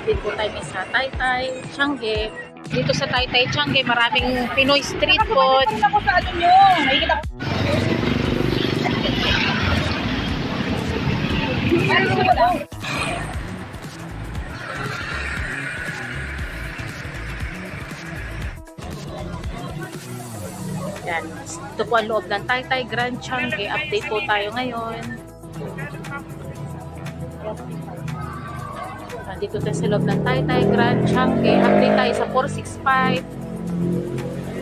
Update po tayo sa Taytay, Tiange. Dito sa Taytay, Tiange, maraming Pinoy street food. Ako sa ano nyo. Nakikita ko. Yan. Ito po ang loob ng Taytay Grand Tiange. Update po tayo ngayon. Dito tayo sa loob ng Taytay Grand Tiange. Update tayo sa 465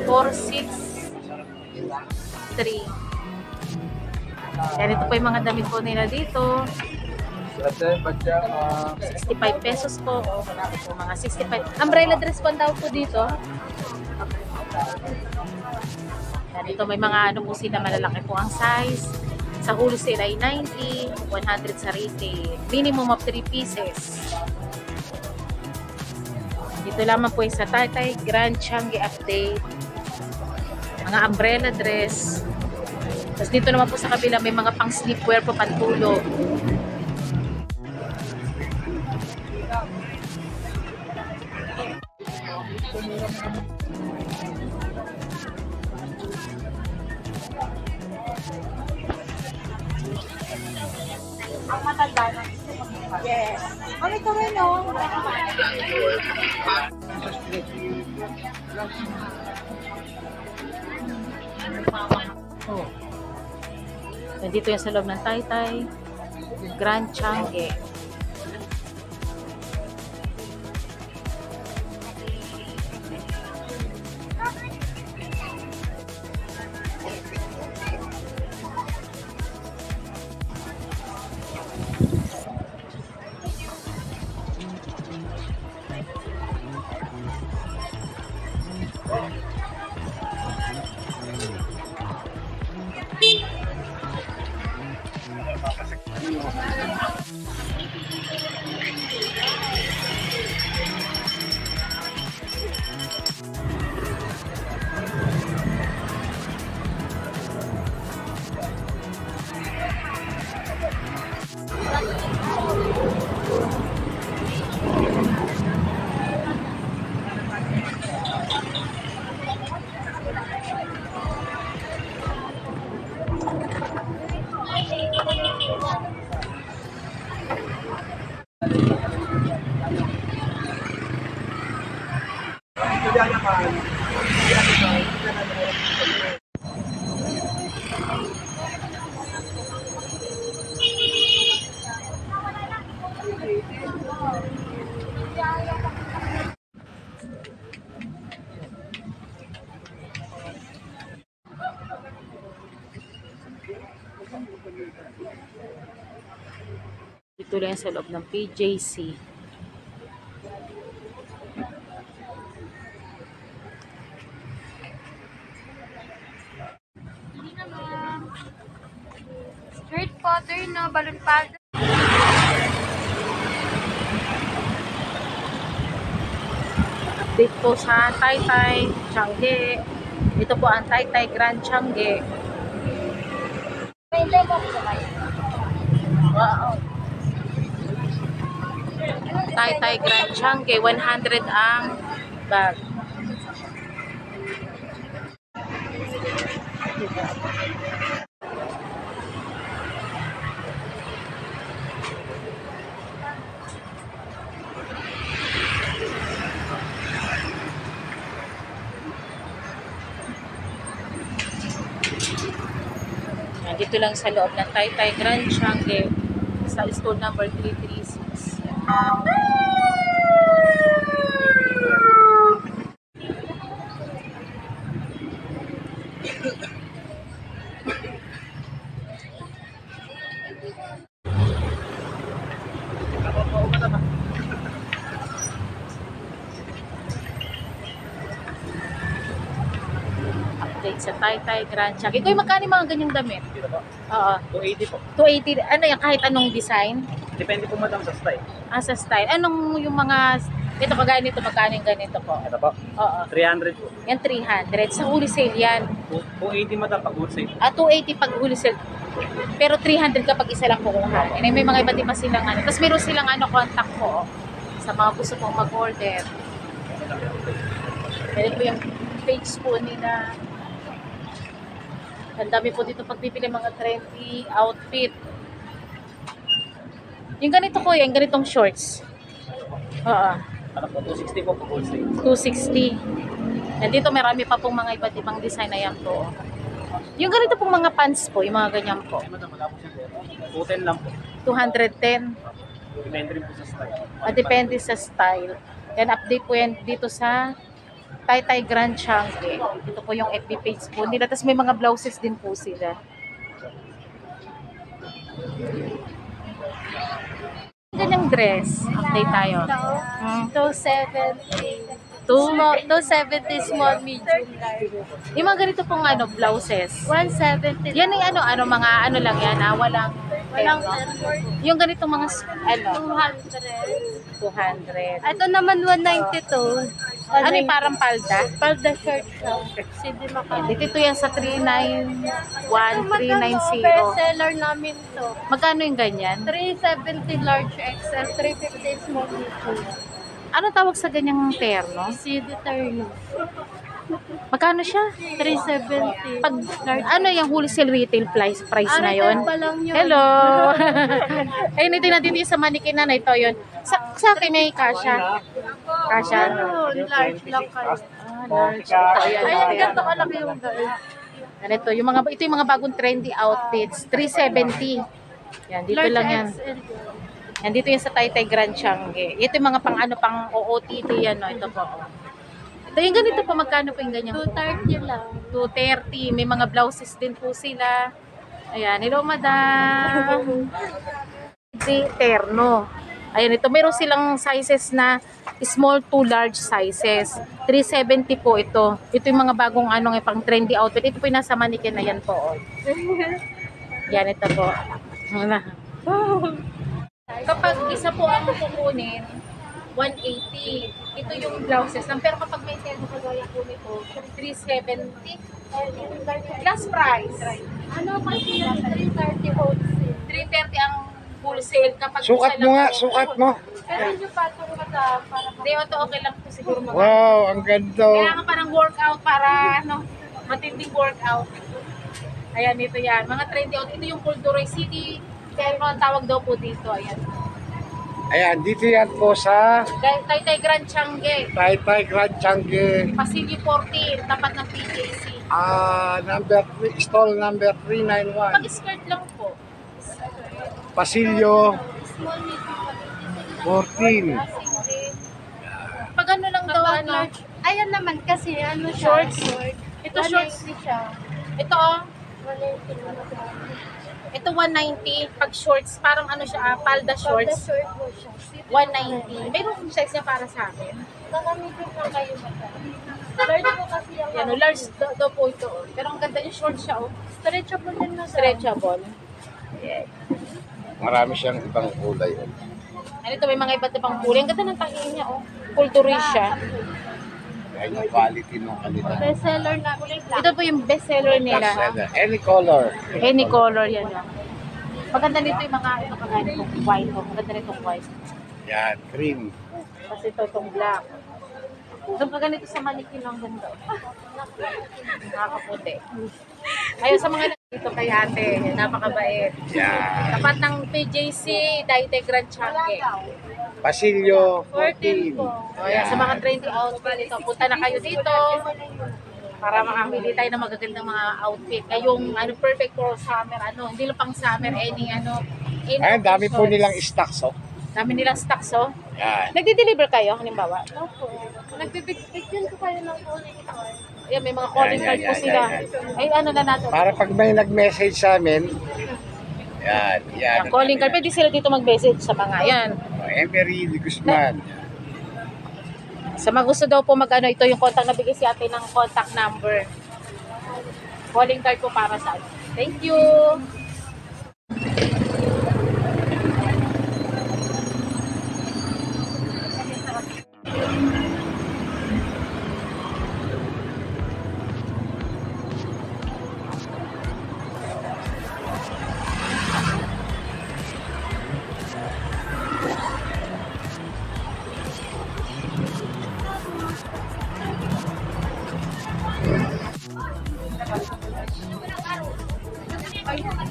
463. Yan, ito po yung mga damit po nila dito. 65 pesos po. Ito, mga 65. Umbrella dress po daw po dito. Yan, dito may mga ano po sila, malalaki po ang size. Sa wholesale ay 90, 100 sa retail. Minimum of 3 pieces. Dito lamang po yung sa Taytay Grand Tiange update. Mga umbrella dress. Tapos dito naman po sa kabila may mga pang sleepwear po, pantulog. Ang matanda na. Yes. Ano ito rin, no? Oh. Nandito yan sa loob ng Taytay Grand Tiange. Dito lang sa loob ng PJC. Street powder, no? Balloon powder. Update po sa Taytay Tiange. Ito po ang Taytay Grand Tiange. May demo ko ba? Wow. Taytay Grand Tiange, 100 ang bag. Dito lang sa loob ng Taytay Grand Tiange sa store number 336. Update sa Taytay Grand Tiange. Ikaw, magkano yung mga ganyang damit? Dito po. Oo. 280 po. 280. Ano yan? Kahit anong design? Depende po madam sa style. Ah, sa style. Anong yung mga... Ito, kagaya nito, magkano yung ganito po? Ito po. Oo. 300 po. Yan, 300. Sa wholesale yan. 280 madam pag wholesale. Ah, 280 pag wholesale. Pero 300 kapag isa lang kukuha. And may mga iba't iba silang ano. Tapos meron silang ano, contact po. sa mga gusto pong mag-order. Yan po yung page po nila. Ang dami po dito pagpipili mga trendy outfit. Yung ganito ko, yung ganitong shorts. Oo. Ano po, 260 po pag wholesale. 260. And dito marami pa pong mga iba't ibang design na yan po. Yung ganito pong mga pants po, yung mga ganyan po. Ay, madam, wala po siya. 210 lang po. 210. Depende rin po sa style. Depende sa style. Yan, update po yan dito sa Taytay Grand Changi. Ito po yung FB page po nila. Tapos may mga blouses din po sila. Ganyang dress. Update tayo. 270. 270 small, medium, large. Yung mga ganito pong blouses. 170. Yan yung mga lang yan, walang Walang pero. Yung ganito mga 200. 200. Ito naman 192. Ano yung parang palda? Palda shirt siya. CD Macau. Dito yan sa 391, Best 390. seller namin to. Magkano yung ganyan? 370 large XL, 350 small, medium. Ano tawag sa ganyang terno? CD Terno. Magkano siya? 370. Pag, yung wholesale retail price na yun? pa lang yun. Hello! Ayun, ito na dito yung sa manikin na ito yun. Sa akin may kasha. Kasha. Large lang kayo. Large. Ito, ayan. Ayan, ganito kalaki yung girl. Ito yung mga bagong trendy outfits. 370. Yan, dito Large lang yan. XL. Yan, dito yan sa Taytay Grand Changi. Ito yung mga pang OOTD yan, no? Ito po. Ito yung ganito po, magkano po yung ganyan? 230 lang. 230. May mga blouses din po sila. Ayan, hello madam. Terno. Ayan, ito meron silang sizes na small to large sizes. 370 po ito. Ito yung mga bagong pang trendy outfit. Ito po yung nasa manikin na yan po. Oh. Yan, ito po. Kapag isa po ang kukunin, 180. Ito yung blouses lang. Pero kapag may terno kagaya po nito, 370. Last price. Ano pa siya? 330 wholesale. 330 ang wholesale. Kapag Sukat isa mo lang nga, po. sukat mo. Pero yung patong mata para Hindi, ito okay lang po siguro mga. Wow, ang ganda. Kailangan parang workout para matinding workout. Ayan, ito yan. Mga trendy out. Ito yung Corduroy City. Kaya ang tawag daw po dito. Ayan. Ayan, dito yan po sa Taytay Grand Changi. Taytay Grand Changi. Pasilyo 14. Tapat ng PJC. Stall number 391. Pag-skirt lang po. Pasilyo small, medium, 14. Pag ano lang daw, large. Ayan naman kasi ano siya. Shorts. Ito 180 shorts. siya. Ito oh. 180 naman. Ito 190. Pag shorts, parang palda Palda shorts. short mo siya. 190. Mayroong size na para sa akin. Nakamigil na kayo mata. Large po kasi yung Yan, large daw po ito. Oh. Pero ang ganda yung short siya, oh. stretchable din na Stretchable. Yeah. Marami siyang ibang kulay. Ano ito, may mga iba't ibang kulay. Ang ganda ng tahi niya, oh. Cultural siya. Ayan yung quality ng kanila. best seller na kulay black. Ito po yung best seller nila. Any color. Any color yan, oh. Maganda nito yung mga kagaya nitong white, oh. Maganda nitong white. Yan, cream. Kasi ito itong black. Doon ka ganito sa manikin ang ganda. Nakakaputi. Ayun sa mga dito kay ate, napakabait. Yan. Tapat ng PJC, Taytay Grand Changi. Pasilyo 14 14. po. Ayan, sa mga trendy outfit ito, punta na kayo dito para makamili tayo ng magagandang mga outfit. Ngayong perfect for summer, hindi lang pang summer, any Ayan, dami po occasions. nilang stocks, oh. Dami nilang stocks, oh. Yan. Nagdi-deliver kayo, halimbawa? Opo. Nagbibigyan ko kayo ng calling card. Ayan, may mga calling Yan, card po yan, sila. yan, Ay, ano na natin? Para pag may nag-message sa amin, yan, yan. Ang calling card, pwede sila dito mag-message sa mga yan. Emery de Guzman. Sa mga gusto daw po ito yung contact na bigay si ate ng contact number. Calling card po para sa atin. Thank you! Ay, ang